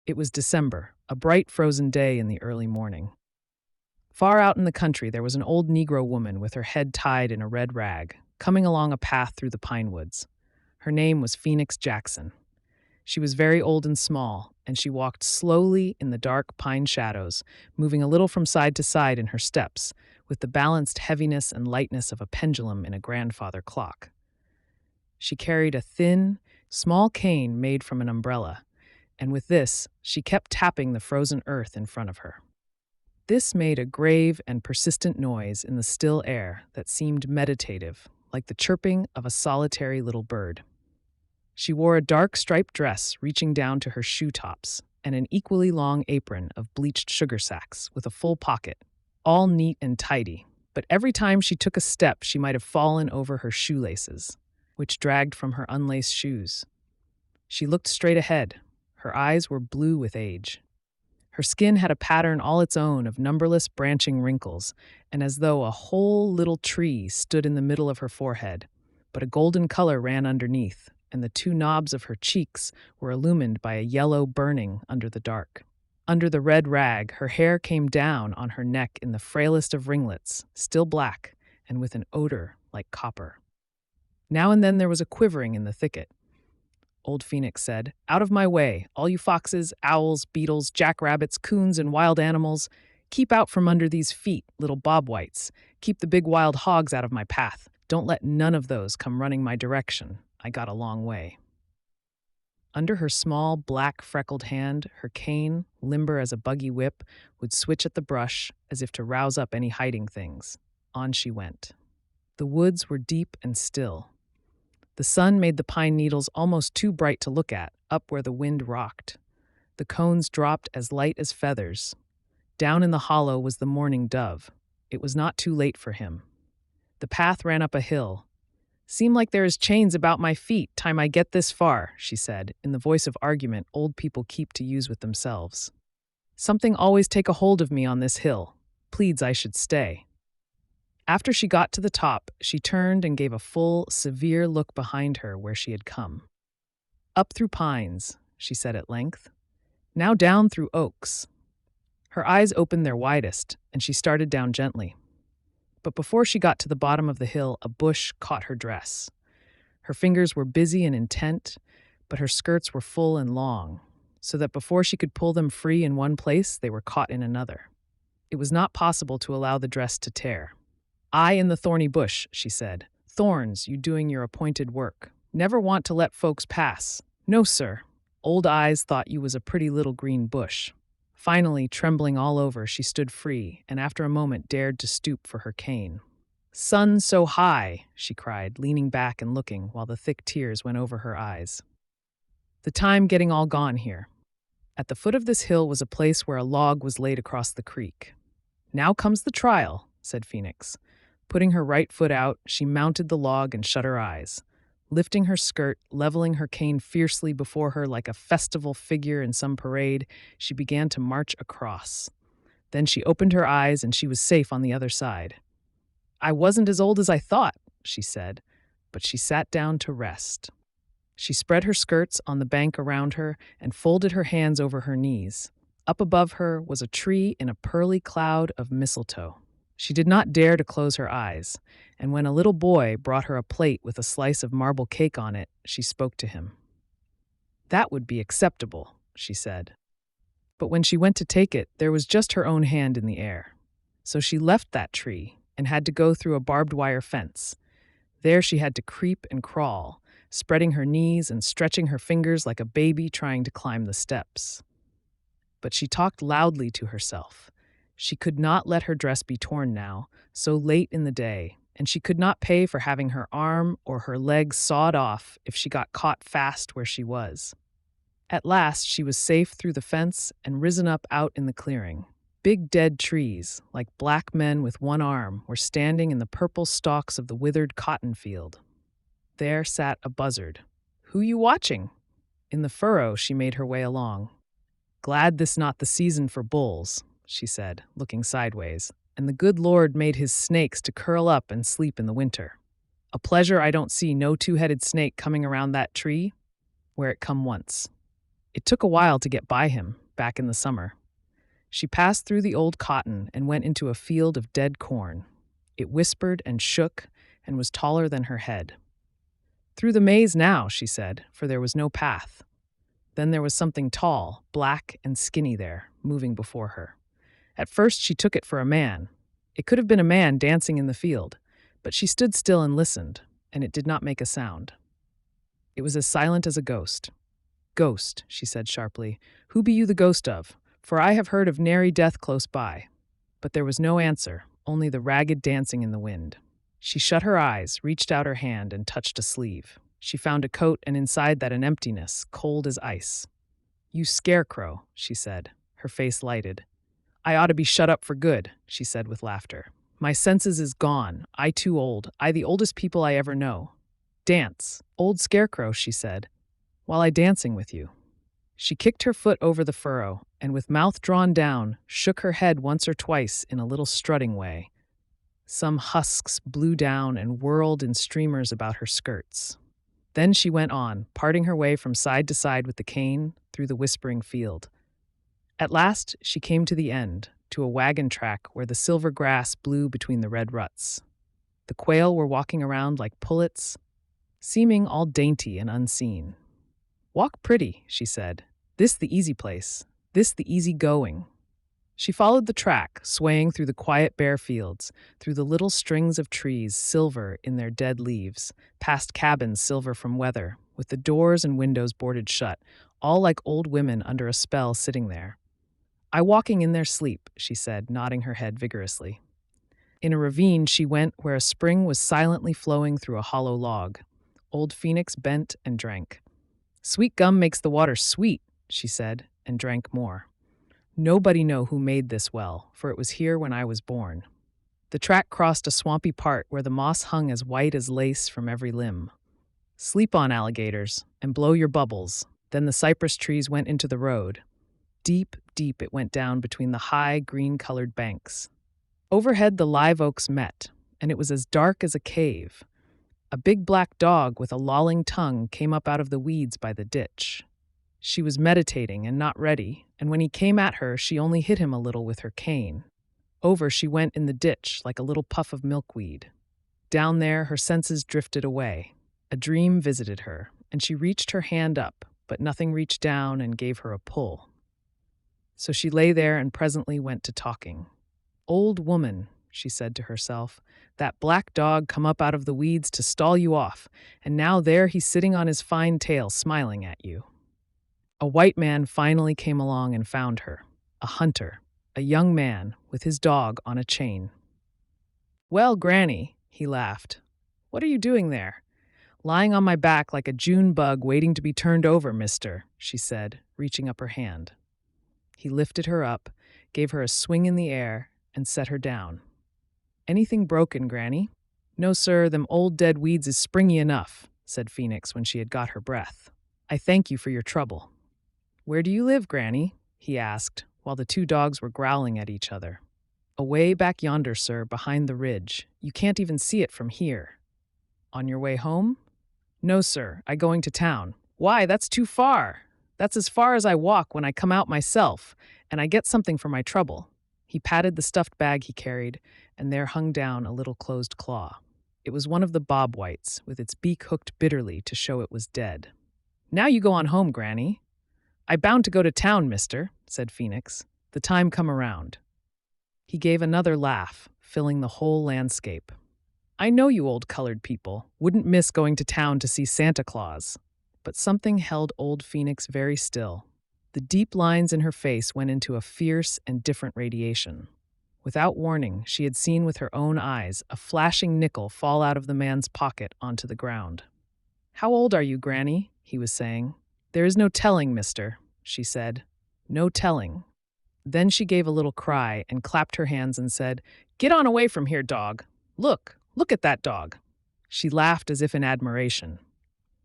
It was December, a bright frozen day in the early morning. Far out in the country, there was an old Negro woman with her head tied in a red rag, coming along a path through the pine woods. Her name was Phoenix Jackson. She was very old and small, and she walked slowly in the dark pine shadows, moving a little from side to side in her steps, with the balanced heaviness and lightness of a pendulum in a grandfather clock. She carried a thin, small cane made from an umbrella, and with this, she kept tapping the frozen earth in front of her. This made a grave and persistent noise in the still air that seemed meditative, like the chirping of a solitary little bird. She wore a dark striped dress reaching down to her shoe tops and an equally long apron of bleached sugar sacks with a full pocket, all neat and tidy, but every time she took a step she might have fallen over her shoelaces, which dragged from her unlaced shoes. She looked straight ahead. Her eyes were blue with age. Her skin had a pattern all its own of numberless branching wrinkles, and as though a whole little tree stood in the middle of her forehead, but a golden color ran underneath, and the two knobs of her cheeks were illumined by a yellow burning under the dark. Under the red rag, her hair came down on her neck in the frailest of ringlets, still black, and with an odor like copper. Now and then there was a quivering in the thicket. Old Phoenix said, "Out of my way, all you foxes, owls, beetles, jackrabbits, coons, and wild animals. Keep out from under these feet, little bobwhites. Keep the big wild hogs out of my path. Don't let none of those come running my direction. I got a long way." Under her small, black, freckled hand, her cane, limber as a buggy whip, would switch at the brush as if to rouse up any hiding things. On she went. The woods were deep and still. The sun made the pine needles almost too bright to look at, up where the wind rocked. The cones dropped as light as feathers. Down in the hollow was the mourning dove. It was not too late for him. The path ran up a hill. "Seem like there is chains about my feet, time I get this far," she said, in the voice of argument old people keep to use with themselves. "Something always take a hold of me on this hill. Pleads I should stay." After she got to the top, she turned and gave a full, severe look behind her where she had come. "Up through pines," she said at length. "Now down through oaks." Her eyes opened their widest, and she started down gently. But before she got to the bottom of the hill, a bush caught her dress. Her fingers were busy and intent, but her skirts were full and long, so that before she could pull them free in one place, they were caught in another. It was not possible to allow the dress to tear. "I in the thorny bush," she said. "Thorns, you doing your appointed work. Never want to let folks pass. No, sir. Old eyes thought you was a pretty little green bush." Finally, trembling all over, she stood free, and after a moment dared to stoop for her cane. "Sun so high," she cried, leaning back and looking while the thick tears went over her eyes. "The time getting all gone here." At the foot of this hill was a place where a log was laid across the creek. "Now comes the trial," said Phoenix. Putting her right foot out, she mounted the log and shut her eyes. Lifting her skirt, leveling her cane fiercely before her like a festival figure in some parade, she began to march across. Then she opened her eyes and she was safe on the other side. "I wasn't as old as I thought," she said, but she sat down to rest. She spread her skirts on the bank around her and folded her hands over her knees. Up above her was a tree in a pearly cloud of mistletoe. She did not dare to close her eyes, and when a little boy brought her a plate with a slice of marble cake on it, she spoke to him. "That would be acceptable," she said. But when she went to take it, there was just her own hand in the air. So she left that tree and had to go through a barbed wire fence. There she had to creep and crawl, spreading her knees and stretching her fingers like a baby trying to climb the steps. But she talked loudly to herself. She could not let her dress be torn now, so late in the day, and she could not pay for having her arm or her leg sawed off if she got caught fast where she was. At last she was safe through the fence and risen up out in the clearing. Big dead trees, like black men with one arm, were standing in the purple stalks of the withered cotton field. There sat a buzzard. "Who you watching?" In the furrow she made her way along. "Glad this not the season for bulls," she said, looking sideways, "and the good Lord made his snakes to curl up and sleep in the winter. A pleasure I don't see no two-headed snake coming around that tree where it come once." It took a while to get by him, back in the summer. She passed through the old cotton and went into a field of dead corn. It whispered and shook and was taller than her head. Through the maze now, she said, for there was no path. Then there was something tall, black and skinny there, moving before her. At first she took it for a man. It could have been a man dancing in the field, but she stood still and listened, and it did not make a sound. It was as silent as a ghost. "Ghost," she said sharply, "who be you the ghost of? For I have heard of nary death close by." But there was no answer, only the ragged dancing in the wind. She shut her eyes, reached out her hand, and touched a sleeve. She found a coat, and inside that an emptiness, cold as ice. "You scarecrow," she said. Her face lighted. "I ought to be shut up for good," she said with laughter. "My senses is gone. I too old. I the oldest people I ever know. Dance, old scarecrow," she said, "while I dancing with you." She kicked her foot over the furrow, and with mouth drawn down, shook her head once or twice in a little strutting way. Some husks blew down and whirled in streamers about her skirts. Then she went on, parting her way from side to side with the cane through the whispering field. At last she came to the end, to a wagon track where the silver grass blew between the red ruts. The quail were walking around like pullets, seeming all dainty and unseen. "Walk pretty," she said. "This the easy place. This the easy going." She followed the track, swaying through the quiet bare fields, through the little strings of trees silver in their dead leaves, past cabins silver from weather, with the doors and windows boarded shut, all like old women under a spell sitting there. "I walking in their sleep," she said, nodding her head vigorously. In a ravine she went where a spring was silently flowing through a hollow log. Old Phoenix bent and drank. "Sweet gum makes the water sweet," she said, and drank more. "Nobody know who made this well, for it was here when I was born." The track crossed a swampy part where the moss hung as white as lace from every limb. "Sleep on, alligators, and blow your bubbles." Then the cypress trees went into the road. Deep, deep it went down between the high, green-colored banks. Overhead the live oaks met, and it was as dark as a cave. A big black dog with a lolling tongue came up out of the weeds by the ditch. She was meditating and not ready, and when he came at her, she only hit him a little with her cane. Over she went in the ditch like a little puff of milkweed. Down there, her senses drifted away. A dream visited her, and she reached her hand up, but nothing reached down and gave her a pull. So she lay there and presently went to talking. "Old woman," she said to herself, "that black dog come up out of the weeds to stall you off, and now there he's sitting on his fine tail smiling at you." A white man finally came along and found her, a hunter, a young man with his dog on a chain. "Well, Granny," he laughed, "what are you doing there?" "Lying on my back like a June bug waiting to be turned over, mister," she said, reaching up her hand. He lifted her up, gave her a swing in the air, and set her down. "Anything broken, Granny?" "No, sir, them old dead weeds is springy enough," said Phoenix when she had got her breath. "I thank you for your trouble." "Where do you live, Granny?" he asked, while the two dogs were growling at each other. "Away back yonder, sir, behind the ridge. You can't even see it from here." "On your way home?" "No, sir, I going to town." "Why, that's too far. That's as far as I walk when I come out myself, and I get something for my trouble." He patted the stuffed bag he carried, and there hung down a little closed claw. It was one of the bob whites, with its beak hooked bitterly to show it was dead. "Now you go on home, Granny." "I bound to go to town, mister," said Phoenix. "The time come around." He gave another laugh, filling the whole landscape. "I know you old colored people wouldn't miss going to town to see Santa Claus." But something held old Phoenix very still. The deep lines in her face went into a fierce and different radiation. Without warning, she had seen with her own eyes a flashing nickel fall out of the man's pocket onto the ground. "How old are you, Granny?" he was saying. "There is no telling, mister," she said. "No telling." Then she gave a little cry and clapped her hands and said, "Get on away from here, dog. Look at that dog." She laughed as if in admiration.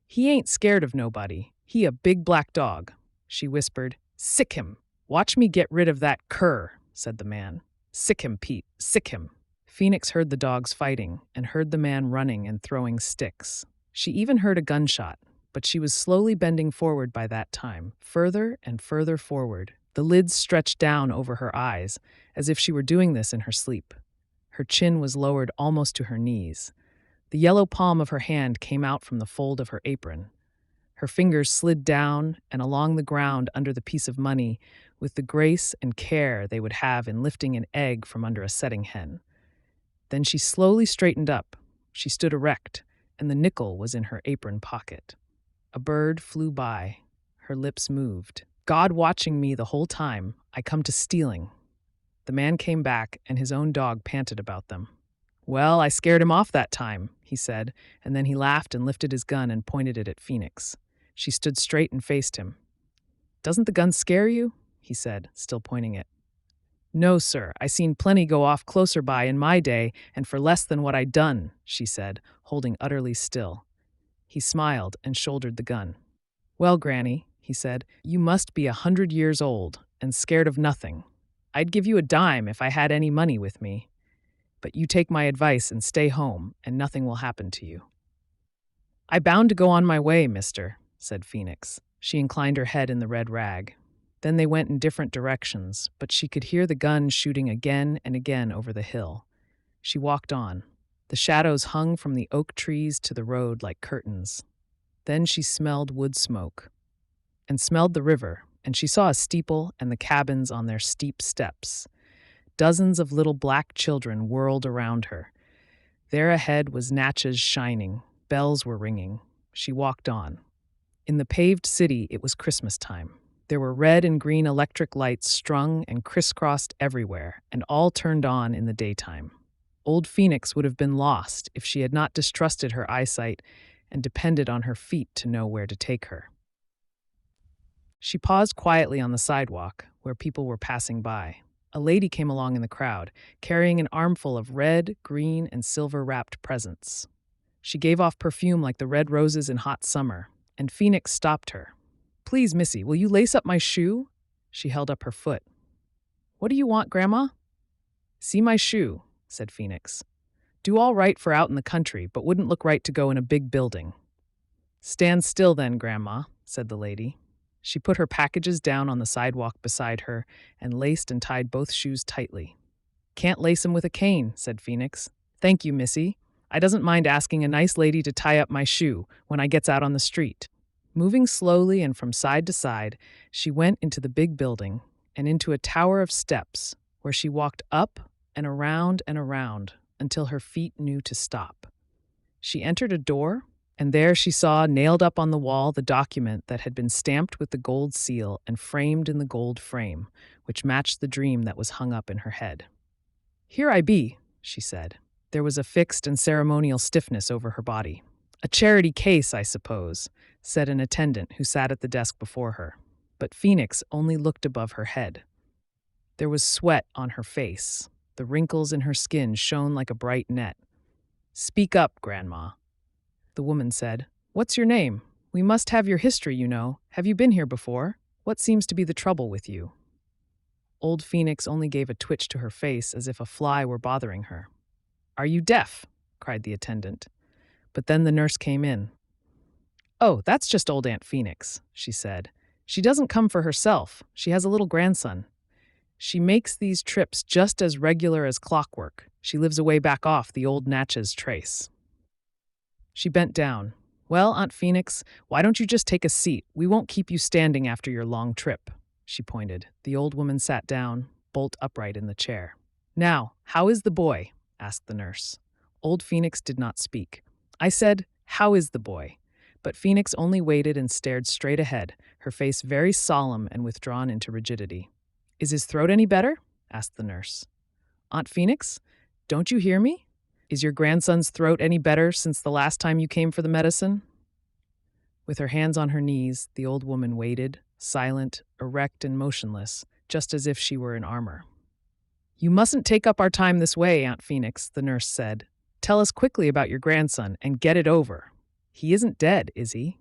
"He ain't scared of nobody. He a big black dog." She whispered, "Sick him." "Watch me get rid of that cur," said the man. "Sick him, Pete, sick him." Phoenix heard the dogs fighting and heard the man running and throwing sticks. She even heard a gunshot. but she was slowly bending forward by that time, further and further forward. The lids stretched down over her eyes, as if she were doing this in her sleep. Her chin was lowered almost to her knees. The yellow palm of her hand came out from the fold of her apron. Her fingers slid down and along the ground under the piece of money with the grace and care they would have in lifting an egg from under a setting hen. Then she slowly straightened up. She stood erect, and the nickel was in her apron pocket. A bird flew by. Her lips moved. God watching me the whole time, I come to stealing. The man came back, and his own dog panted about them. Well, I scared him off that time, he said, and then he laughed and lifted his gun and pointed it at Phoenix. She stood straight and faced him. Doesn't the gun scare you? He said, still pointing it. No, sir, I seen plenty go off closer by in my day, and for less than what I'd done, she said, holding utterly still. He smiled and shouldered the gun. Well, Granny, he said, you must be 100 years old and scared of nothing. I'd give you a dime if I had any money with me. But you take my advice and stay home, and nothing will happen to you. I bound to go on my way, mister, said Phoenix. She inclined her head in the red rag. Then they went in different directions, but she could hear the gun shooting again and again over the hill. She walked on. The shadows hung from the oak trees to the road like curtains. Then she smelled wood smoke, and smelled the river, and she saw a steeple and the cabins on their steep steps. Dozens of little black children whirled around her. There ahead was Natchez shining. Bells were ringing. She walked on. In the paved city, it was Christmas time. There were red and green electric lights strung and crisscrossed everywhere, and all turned on in the daytime. Old Phoenix would have been lost if she had not distrusted her eyesight and depended on her feet to know where to take her. She paused quietly on the sidewalk, where people were passing by. A lady came along in the crowd, carrying an armful of red, green, and silver-wrapped presents. She gave off perfume like the red roses in hot summer, and Phoenix stopped her. Please, Missy, will you lace up my shoe? She held up her foot. What do you want, Grandma? See my shoe, said Phoenix. Do all right for out in the country, but wouldn't look right to go in a big building. Stand still then, Grandma, said the lady. She put her packages down on the sidewalk beside her and laced and tied both shoes tightly. Can't lace 'em with a cane, said Phoenix. Thank you, Missy. I doesn't mind asking a nice lady to tie up my shoe when I gets out on the street. Moving slowly and from side to side, she went into the big building and into a tower of steps where she walked up and around until her feet knew to stop. She entered a door, and there she saw nailed up on the wall the document that had been stamped with the gold seal and framed in the gold frame, which matched the dream that was hung up in her head. Here I be, she said. There was a fixed and ceremonial stiffness over her body. A charity case, I suppose, said an attendant who sat at the desk before her. But Phoenix only looked above her head. There was sweat on her face. The wrinkles in her skin shone like a bright net. Speak up, Grandma. The woman said, What's your name? We must have your history, you know. Have you been here before? What seems to be the trouble with you? Old Phoenix only gave a twitch to her face as if a fly were bothering her. Are you deaf? Cried the attendant. But then the nurse came in. Oh, that's just old Aunt Phoenix, she said. She doesn't come for herself. She has a little grandson. She makes these trips just as regular as clockwork. She lives away back off the old Natchez Trace. She bent down. Well, Aunt Phoenix, why don't you just take a seat? We won't keep you standing after your long trip, she pointed. The old woman sat down, bolt upright in the chair. Now, how is the boy? Asked the nurse. Old Phoenix did not speak. I said, how is the boy? But Phoenix only waited and stared straight ahead, her face very solemn and withdrawn into rigidity. Is his throat any better? Asked the nurse. Aunt Phoenix, don't you hear me? Is your grandson's throat any better since the last time you came for the medicine? With her hands on her knees, the old woman waited, silent, erect, and motionless, just as if she were in armor. You mustn't take up our time this way, Aunt Phoenix, the nurse said. Tell us quickly about your grandson and get it over. He isn't dead, is he?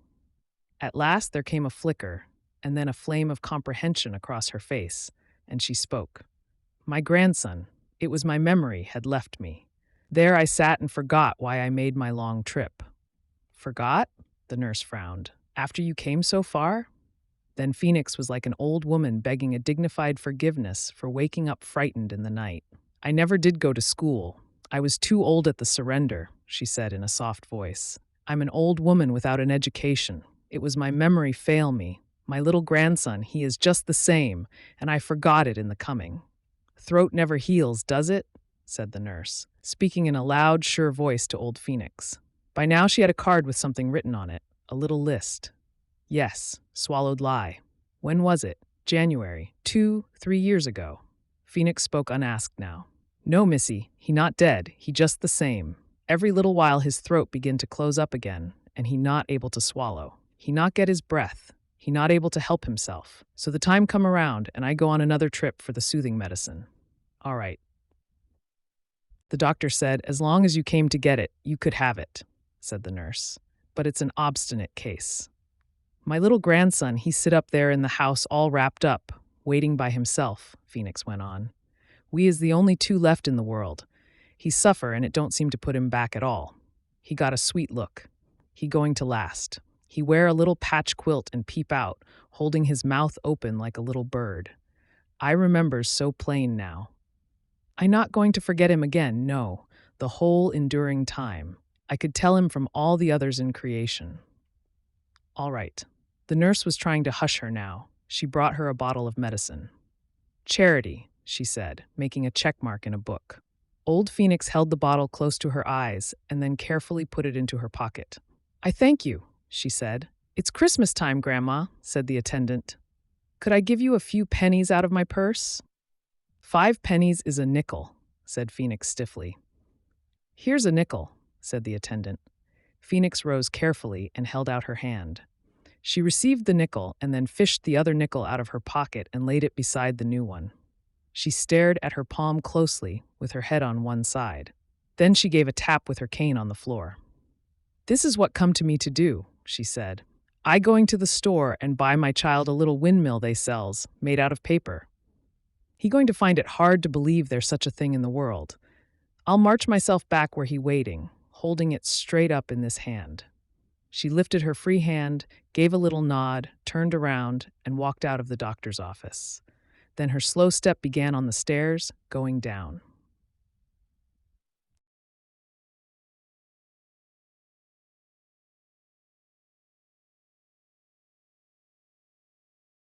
At last there came a flicker, and then a flame of comprehension across her face, and she spoke. My grandson, it was my memory, had left me. There I sat and forgot why I made my long trip. Forgot? The nurse frowned. After you came so far? Then Phoenix was like an old woman begging a dignified forgiveness for waking up frightened in the night. I never did go to school. I was too old at the surrender, she said in a soft voice. I'm an old woman without an education. It was my memory fail me. My little grandson, he is just the same, and I forgot it in the coming. Throat never heals, does it? Said the nurse, speaking in a loud, sure voice to old Phoenix. By now she had a card with something written on it, a little list. Yes, swallowed lie. When was it? January, 3 years ago. Phoenix spoke unasked now. No, missy, he not dead, he just the same. Every little while his throat begin to close up again, and he not able to swallow. He not get his breath. He not able to help himself. So the time come around, and I go on another trip for the soothing medicine. All right. The doctor said, as long as you came to get it, you could have it, said the nurse. But it's an obstinate case. My little grandson, he sit up there in the house all wrapped up, waiting by himself, Phoenix went on. We is the only two left in the world. He suffer and it don't seem to put him back at all. He got a sweet look. He going to last. He wear a little patch quilt and peep out, holding his mouth open like a little bird. I remembers so plain now. I not going to forget him again, no, the whole enduring time. I could tell him from all the others in creation. All right. The nurse was trying to hush her now. She brought her a bottle of medicine. Charity, she said, making a check mark in a book. Old Phoenix held the bottle close to her eyes and then carefully put it into her pocket. I thank you, she said. It's Christmas time, Grandma, said the attendant. Could I give you a few pennies out of my purse? 5 pennies is a nickel, said Phoenix stiffly. Here's a nickel, said the attendant. Phoenix rose carefully and held out her hand. She received the nickel and then fished the other nickel out of her pocket and laid it beside the new one. She stared at her palm closely, with her head on one side. Then she gave a tap with her cane on the floor. This is what come to me to do, she said. I going to the store and buy my child a little windmill they sells, made out of paper. He going to find it hard to believe there's such a thing in the world. I'll march myself back where he waiting, holding it straight up in this hand. She lifted her free hand, gave a little nod, turned around, and walked out of the doctor's office. Then her slow step began on the stairs, going down.